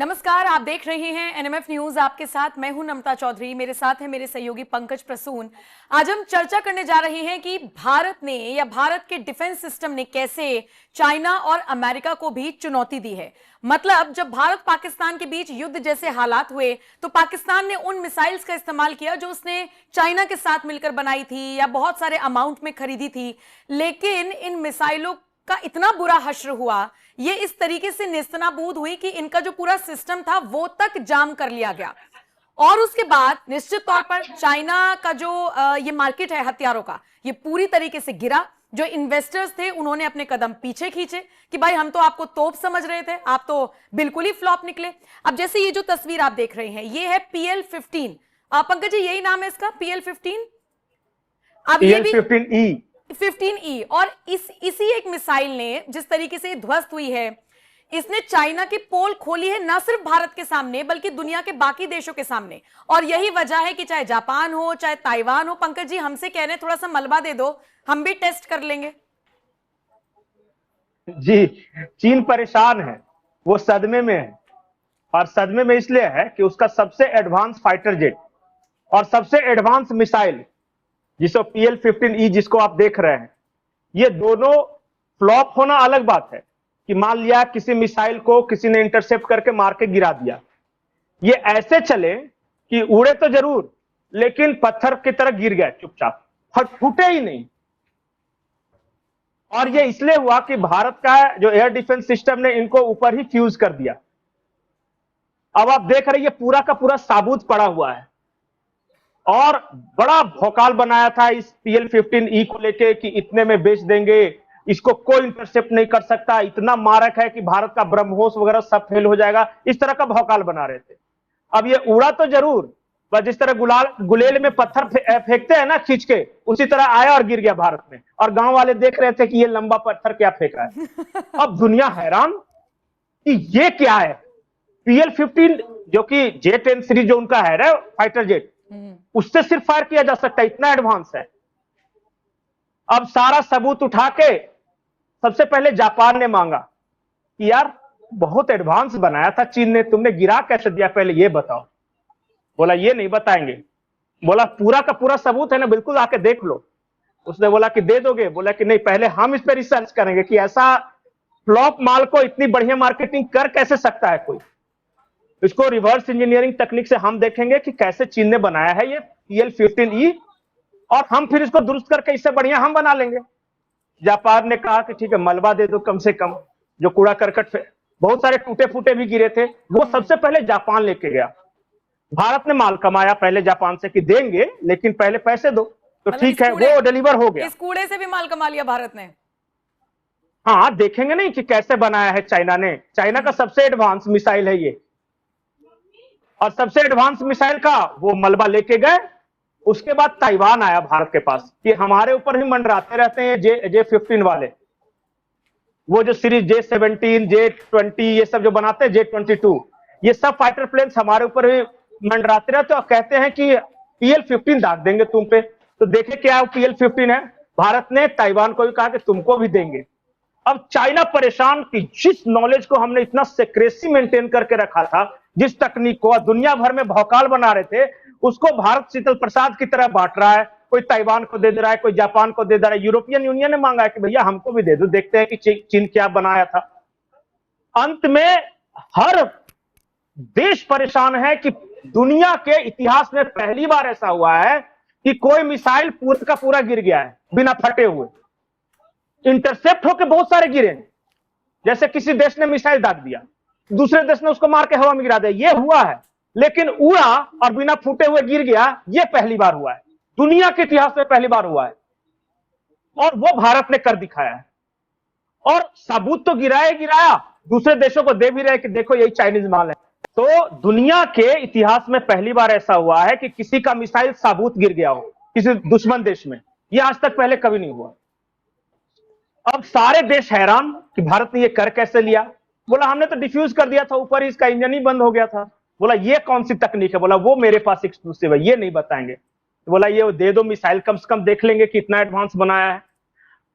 नमस्कार, आप देख रहे हैं एनएमएफ न्यूज। आपके साथ मैं हूं नम्रता चौधरी, मेरे साथ है मेरे सहयोगी पंकज प्रसून। आज हम चर्चा करने जा रहे हैं कि भारत ने या भारत के डिफेंस सिस्टम ने कैसे चाइना और अमेरिका को भी चुनौती दी है। मतलब जब भारत पाकिस्तान के बीच युद्ध जैसे हालात हुए तो पाकिस्तान ने उन मिसाइल्स का इस्तेमाल किया जो उसने चाइना के साथ मिलकर बनाई थी या बहुत सारे अमाउंट में खरीदी थी, लेकिन इन मिसाइलों का इतना बुरा हश्र हुआ, ये इस तरीके से नेस्तनाबूद हुई कि इनका जो पूरा सिस्टम था वो तक जाम कर लिया गया। और उसके बाद निश्चित तौर पर चाइना का जो ये मार्केट है हथियारों का, ये पूरी तरीके से गिरा। जो इन्वेस्टर्स थे उन्होंने अपने कदम पीछे खींचे कि भाई हम तो आपको तोप समझ रहे थे, आप तो बिल्कुल ही फ्लॉप निकले। अब जैसे ये जो तस्वीर आप देख रहे हैं ये है PL-15। पंकज जी यही नाम है इसका, PL-15। अब ये भी PL-15E 15E। और इसी एक मिसाइल ने जिस तरीके से ध्वस्त हुई है, इसने चाइना की पोल खोली है, न सिर्फ भारत के सामने बल्कि दुनिया के बाकी देशों के सामने। और यही वजह है कि चाहे जापान हो चाहे ताइवान हो, पंकज जी हमसे कह रहे हैं थोड़ा सा मलबा दे दो, हम भी टेस्ट कर लेंगे। जी, चीन परेशान है, वो सदमे में है। और सदमे में इसलिए है कि उसका सबसे एडवांस फाइटर जेट और सबसे एडवांस मिसाइल जिसको PL-15E जिसको आप देख रहे हैं, ये दोनों फ्लॉप होना अलग बात है कि मान लिया किसी मिसाइल को किसी ने इंटरसेप्ट करके मार के गिरा दिया, ये ऐसे चले कि उड़े तो जरूर लेकिन पत्थर की तरह गिर गए चुपचाप, फूटे ही नहीं। और ये इसलिए हुआ कि भारत का जो एयर डिफेंस सिस्टम ने इनको ऊपर ही फ्यूज कर दिया। अब आप देख रहे हैं ये पूरा का पूरा साबुत पड़ा हुआ है और बड़ा भौकाल बनाया था इस PL-15E को लेके कि इतने में बेच देंगे, इसको कोई इंटरसेप्ट नहीं कर सकता, इतना मारक है कि भारत का ब्रह्मोस वगैरह सब फेल हो जाएगा, इस तरह का भौकाल बना रहे थे। अब ये उड़ा तो जरूर, बस जिस तरह गुलेल में पत्थर फेंकते हैं ना खींच के, उसी तरह आया और गिर गया भारत में। और गांव वाले देख रहे थे कि ये लंबा पत्थर क्या फेंका है। अब दुनिया हैरान कि ये क्या है। PL-15 जो कि J-10 सीरीज जो उनका है ना फाइटर जेट, उससे सिर्फ फायर किया जा सकता है, इतना एडवांस है। अब सारा सबूत उठा के सबसे पहले जापान ने मांगा कि यार बहुत एडवांस बनाया था चीन ने, तुमने गिरा कैसे दिया, पहले ये बताओ। बोला ये नहीं बताएंगे। बोला पूरा का पूरा सबूत है ना, बिल्कुल आके देख लो। उसने बोला कि दे दोगे? बोला कि नहीं, पहले हम इस पर रिसर्च करेंगे कि ऐसा फ्लॉप माल को इतनी बढ़िया मार्केटिंग कर कैसे सकता है कोई। इसको रिवर्स इंजीनियरिंग तकनीक से हम देखेंगे कि कैसे चीन ने बनाया है ये PL-15E, और हम फिर इसको दुरुस्त करके इससे बढ़िया हम बना लेंगे। जापान ने कहा कि ठीक है मलबा दे दो, कम से कम जो कूड़ा करकट बहुत सारे टूटे फूटे भी गिरे थे वो सबसे पहले जापान लेके गया। भारत ने माल कमाया पहले जापान से कि देंगे लेकिन पहले पैसे दो, तो ठीक है वो डिलीवर हो गया। इस कूड़े से भी माल कमा लिया भारत ने। हाँ, देखेंगे नहीं कि कैसे बनाया है चाइना ने। चाइना का सबसे एडवांस मिसाइल है ये, और सबसे एडवांस मिसाइल का वो मलबा लेके गए। उसके बाद ताइवान आया भारत के पास कि हमारे ऊपर ही मंडराते रहते हैं J-15 वाले, वो जो सीरीज J-17 J-20 ये सब जो बनाते हैं, J-22 ये सब फाइटर प्लेन्स हमारे ऊपर ही मंडराते रहते हैं और कहते हैं कि PL-15 दाग देंगे तुम पे। तो देखे क्या PL-15 है, भारत ने ताइवान को भी कहा कि तुमको भी देंगे। अब चाइना परेशान कि जिस नॉलेज को हमने इतना सेक्रेसी मेंटेन करके रखा था, जिस तकनीक को दुनिया भर में भौकाल बना रहे थे, उसको भारत शीतल प्रसाद की तरह बांट रहा है। कोई ताइवान को दे दे रहा है, कोई जापान को दे दे रहा है। यूरोपियन यूनियन ने मांगा है कि भैया हमको भी दे दो, देखते हैं कि चीन क्या बनाया था। अंत में हर देश परेशान है कि दुनिया के इतिहास में पहली बार ऐसा हुआ है कि कोई मिसाइल पूरा का पूरा गिर गया है बिना फटे हुए। इंटरसेप्ट होकर बहुत सारे गिरे, जैसे किसी देश ने मिसाइल दाग दिया, दूसरे देश ने उसको मार के हवा में गिरा दिया, ये हुआ है। लेकिन उड़ा और बिना फूटे हुए गिर गया, ये पहली बार हुआ है, दुनिया के इतिहास में पहली बार हुआ है। और वो भारत ने कर दिखाया है। और सबूत तो गिराया, दूसरे देशों को दे भी रहे कि देखो यही चाइनीज माल है। तो दुनिया के इतिहास में पहली बार ऐसा हुआ है कि किसी का मिसाइल साबुत गिर गया हो किसी दुश्मन देश में, यह आज तक पहले कभी नहीं हुआ। अब सारे देश हैरान कि भारत ने ये कर कैसे लिया। बोला हमने तो डिफ्यूज कर दिया था ऊपर ही, इसका इंजन ही बंद हो गया था। बोला ये कौन सी तकनीक है? बोला वो मेरे पास एक्सक्लूसिव है, ये नहीं बताएंगे। तो बोला ये दे दो मिसाइल, कम से कम देख लेंगे कि इतना एडवांस बनाया है।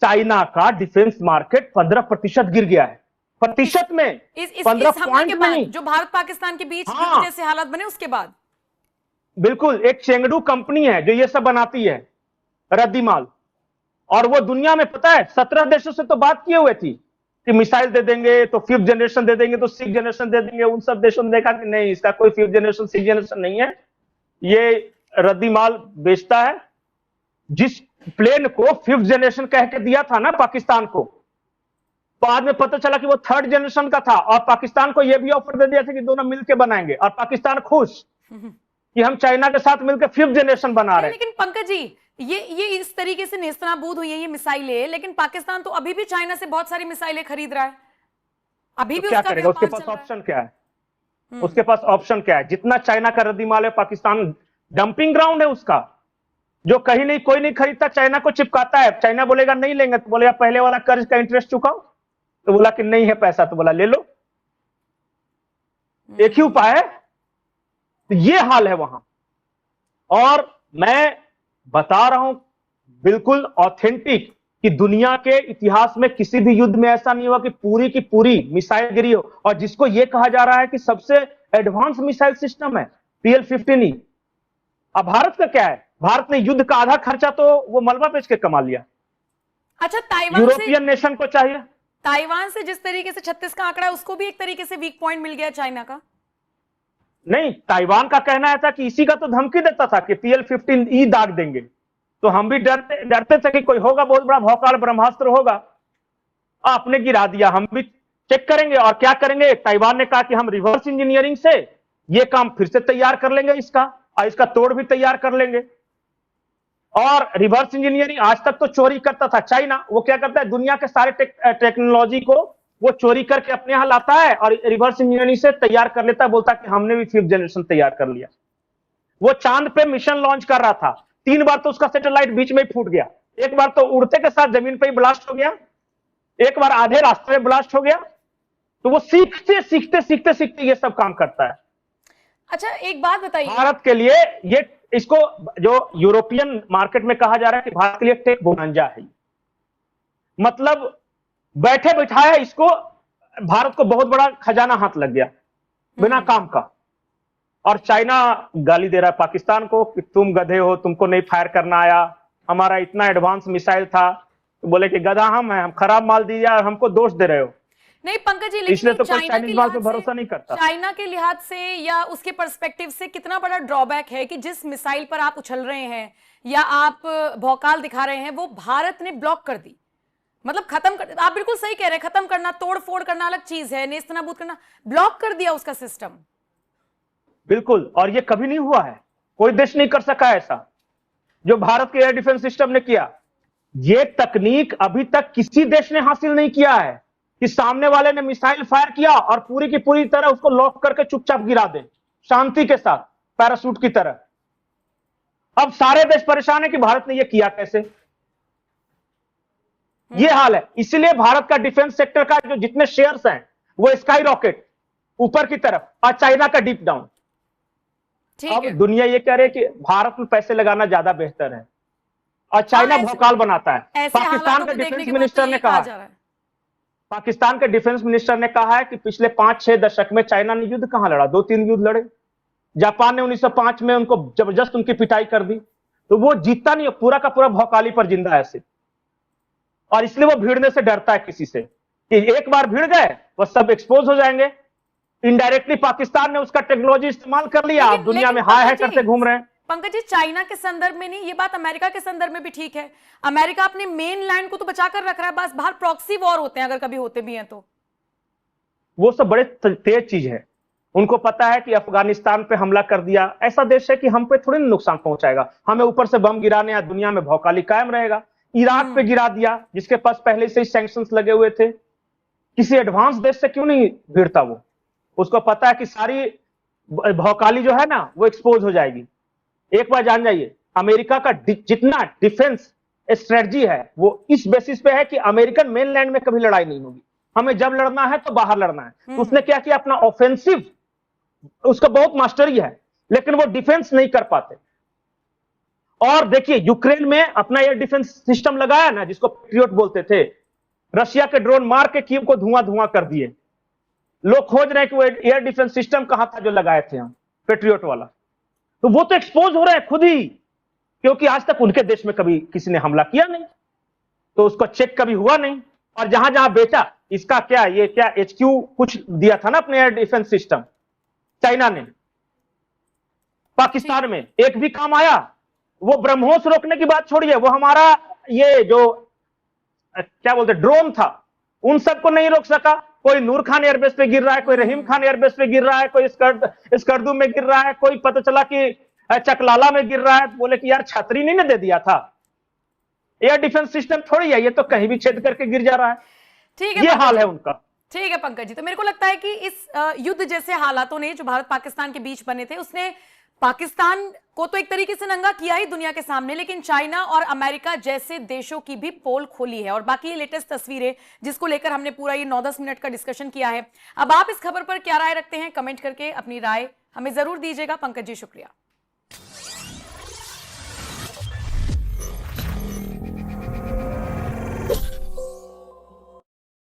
चाइना का डिफेंस मार्केट 15% गिर गया है, प्रतिशत में, इस 15 हमला पॉइंट के बाद नहीं। जो भारत पाकिस्तान के बीच हाँ। युद्ध जैसे हालात बने उसके बाद बिल्कुल, एक चेंगडू कंपनी है जो ये सब बनाती है, रद्दी माल। और वो दुनिया में पता है 17 देशों से तो बात किए हुए थी कि मिसाइल दे देंगे, तो 5th जनरेशन दे देंगे, तो 6th जनरेशन दे देंगे। उन सब देशों ने देखा कि नहीं, इसका कोई 5th जनरेशन 6th जनरेशन नहीं है, ये रद्दी माल बेचता है। जिस प्लेन को 5th जनरेशन कह के दिया था ना पाकिस्तान को, बाद में पता चला कि वो 3rd जनरेशन का था, और पाकिस्तान को यह भी ऑफर दे दिया था कि दोनों मिलकर बनाएंगे, और पाकिस्तान खुश कि हम चाइना के साथ मिलकर 5th जनरेशन बना रहे हैं। लेकिन पंकज जी, ये इस तरीके से नेस्तनाबूद हुई है ये मिसाइलें, लेकिन पाकिस्तान तो अभी भी चाइना से बहुत सारी मिसाइलें खरीद रहा है, अभी तो भी क्या उसका करेगा? उसके व्यापार पास चल रहा है। ऑप्शन क्या है? उसके पास ऑप्शन क्या है? जितना चाइना का रद्दी माल है, पाकिस्तान डंपिंग ग्राउंड है उसका। जो कहीं नहीं, कोई नहीं खरीदता, चाइना को चिपकाता है। चाइना बोलेगा नहीं लेंगे, तो बोलेगा पहले वाला कर्ज का इंटरेस्ट चुकाओ, तो बोला कि नहीं है पैसा, तो बोला ले लो। एक ही उपाय है। तो ये हाल है वहां। और मैं बता रहा हूं बिल्कुल ऑथेंटिक कि दुनिया के इतिहास में किसी भी युद्ध में ऐसा नहीं हुआ कि पूरी की पूरी मिसाइल गिरी हो। और जिसको यह कहा जा रहा है कि सबसे एडवांस मिसाइल सिस्टम है PL-15E। अब भारत का क्या है? भारत ने युद्ध का आधा खर्चा तो वो मलबा बेच के कमा लिया। अच्छा, यूरोपियन नेशन को चाहिए। ताइवान से जिस तरीके से 36 का आंकड़ा है, उसको भी एक तरीके से वीक पॉइंट मिल गया चाइना का। नहीं, ताइवान का कहना था कि इसी का तो धमकी देता था कि PL-15E दाग देंगे, तो हम भी डरते थे कि कोई होगा बहुत बड़ा भौकाल ब्रह्मास्त्र होगा। आपने गिरा दिया, हम भी चेक करेंगे। और क्या करेंगे? ताइवान ने कहा कि हम रिवर्स इंजीनियरिंग से ये काम फिर से तैयार कर लेंगे, इसका और इसका तोड़ भी तैयार कर लेंगे। और रिवर्स इंजीनियरिंग आज तक तो चोरी करता था चाइना, वो क्या करता है, दुनिया के सारे टेक्नोलॉजी को वो चोरी करके अपने यहां लाता है और रिवर्स इंजीनियरिंग से तैयार कर लेता है। बोलता है कि हमने भी 5th जनरेशन तैयार कर लिया। वो चांद पे मिशन लॉन्च कर रहा था, 3 बार तो उसका सैटेलाइट बीच में ही फूट गया। एक बार तो उड़ते के साथ जमीन पे ही ब्लास्ट हो गया, एक बार आधे रास्ते में ब्लास्ट हो गया। तो वो सीखते सीखते सीखते सीखते ये सब काम करता है। अच्छा, एक बात बताइए, भारत के लिए ये, इसको जो यूरोपियन मार्केट में कहा जा रहा है कि भारत के लिए टेक बोनांजा है। मतलब बैठे बैठाया इसको भारत को बहुत बड़ा खजाना हाथ लग गया बिना काम का। और चाइना गाली दे रहा है पाकिस्तान को कि तुम गधे हो, तुमको नहीं फायर करना आया, हमारा इतना एडवांस मिसाइल था। तो बोले कि गधा हम हैं, हम खराब माल दिया और हमको दोष दे रहे हो। नहीं पंकज जी, लेकिन इसलिए तो कोई चाइना के चाइनीज माल पे लिहाज भरोसा नहीं करता। चाइना के लिहाज से या उसके पर्सपेक्टिव से कितना बड़ा ड्रॉबैक है कि जिस मिसाइल पर आप उछल रहे हैं या आप भौकाल दिखा रहे हैं, वो भारत ने ब्लॉक कर दी। मतलब खत्म कर, आप बिल्कुल सही कह रहे हैं, खत्म करना, तोड़ फोड़ करना अलग चीज है, नेस्तनाबूद करना, ब्लॉक कर दिया उसका सिस्टम। बिल्कुल, और ये कभी नहीं हुआ है, कोई देश नहीं कर सका ऐसा जो भारत के एयर डिफेंस सिस्टम ने किया। ये तकनीक अभी तक किसी देश ने हासिल नहीं किया है कि सामने वाले ने मिसाइल फायर किया और पूरी की पूरी तरह उसको लॉक करके चुपचाप गिरा दे, शांति के साथ, पैराशूट की तरह। अब सारे देश परेशान है कि भारत ने यह किया कैसे। ये हाल है। इसलिए भारत का डिफेंस सेक्टर का जो जितने शेयर्स हैं वो स्काई रॉकेट ऊपर की तरफ और चाइना का डीप डाउन। अब दुनिया ये कह रही है कि भारत में पैसे लगाना ज्यादा बेहतर है और चाइना भौकाल बनाता है। पाकिस्तान के डिफेंस मिनिस्टर ने कहा, पाकिस्तान के डिफेंस मिनिस्टर ने कहा है कि पिछले 5-6 दशक में चाइना ने युद्ध कहां लड़ा, 2-3 युद्ध लड़े। जापान ने 1905 में उनको जबरदस्त उनकी पिटाई कर दी, तो वो जीतता नहीं, पूरा का पूरा भौकाली पर जिंदा है सिर्फ। और इसलिए वो भिड़ने से डरता है किसी से कि एक बार भिड़ गए वो सब एक्सपोज हो जाएंगे। इनडायरेक्टली पाकिस्तान ने उसका टेक्नोलॉजी इस्तेमाल कर लिया, आप दुनिया में हाय हाय करते घूम रहे हैं। पंकज जी, चाइना के संदर्भ में नहीं, ये बात अमेरिका के संदर्भ में भी ठीक है। अमेरिका अपने मेन लैंड को तो बचाकर रख रहा है, बस बाहर प्रॉक्सी वॉर होते हैं, अगर कभी होते भी हैं तो। वो सब बड़े तेज चीज है। उनको पता है कि अफगानिस्तान पे हमला कर दिया, ऐसा देश है कि हम पे थोड़ी नुकसान पहुंचाएगा, हमें ऊपर से बम गिराने या दुनिया में भौकाली कायम रहेगा। इराक पे गिरा दिया, जिसके पास पहले से ही सैंक्शंस लगे हुए थे। किसी एडवांस देश से क्यों नहीं भिड़ता वो? उसको पता है कि सारी भौकाली जो है ना वो एक्सपोज हो जाएगी। एक बार जान जाइए, अमेरिका का जितना डिफेंस स्ट्रेटजी है वो इस बेसिस पे है कि अमेरिकन मेनलैंड में कभी लड़ाई नहीं होगी, हमें जब लड़ना है तो बाहर लड़ना है। तो उसने क्या किया, अपना ऑफेंसिव, उसका बहुत मास्टरी है, लेकिन वो डिफेंस नहीं कर पाते। और देखिए यूक्रेन में अपना एयर डिफेंस सिस्टम लगाया ना, जिसको पैट्रियट बोलते थे। रशिया के ड्रोन मार के कीव को धुआं धुआं कर दिए। लोग खोज रहे हैं कि वो एयर डिफेंस सिस्टम कहां था जो लगाए थे हम, पेट्रियोट वाला। तो वो तो एक्सपोज हो रहे हैं खुद ही, क्योंकि आज तक उनके देश में कभी किसी ने हमला किया नहीं, तो उसको चेक कभी हुआ नहीं। और जहां जहां बेचा, इसका क्या, ये क्या HQ कुछ दिया था ना अपने एयर डिफेंस सिस्टम चाइना ने, पाकिस्तान में एक भी काम आया? वो ब्रह्मोस रोकने की बात छोड़िए, वो हमारा ये जो क्या बोलते ड्रोन था, उन सबको नहीं रोक सका। कोई नूर खान एयरबेस पे गिर रहा है, कोई रहीम खान एयरबेस पे गिर रहा है, कोई स्कर्दू में गिर रहा है, कोई पता चला कि चकलाला में गिर रहा है, बोले कि यार छतरी नहीं ना दे दिया था। एयर डिफेंस सिस्टम थोड़ी है ये, तो कहीं भी छेद करके गिर जा रहा है। ठीक है, ये हाल है उनका। ठीक है पंकज जी, तो मेरे को लगता है कि इस युद्ध जैसे हालातों ने जो भारत पाकिस्तान के बीच बने थे, उसने पाकिस्तान को तो एक तरीके से नंगा किया ही दुनिया के सामने, लेकिन चाइना और अमेरिका जैसे देशों की भी पोल खोली है। और बाकी ये लेटेस्ट तस्वीरें जिसको लेकर हमने पूरा ये 9-10 मिनट का डिस्कशन किया है। अब आप इस खबर पर क्या राय रखते हैं, कमेंट करके अपनी राय हमें जरूर दीजिएगा। पंकज जी शुक्रिया।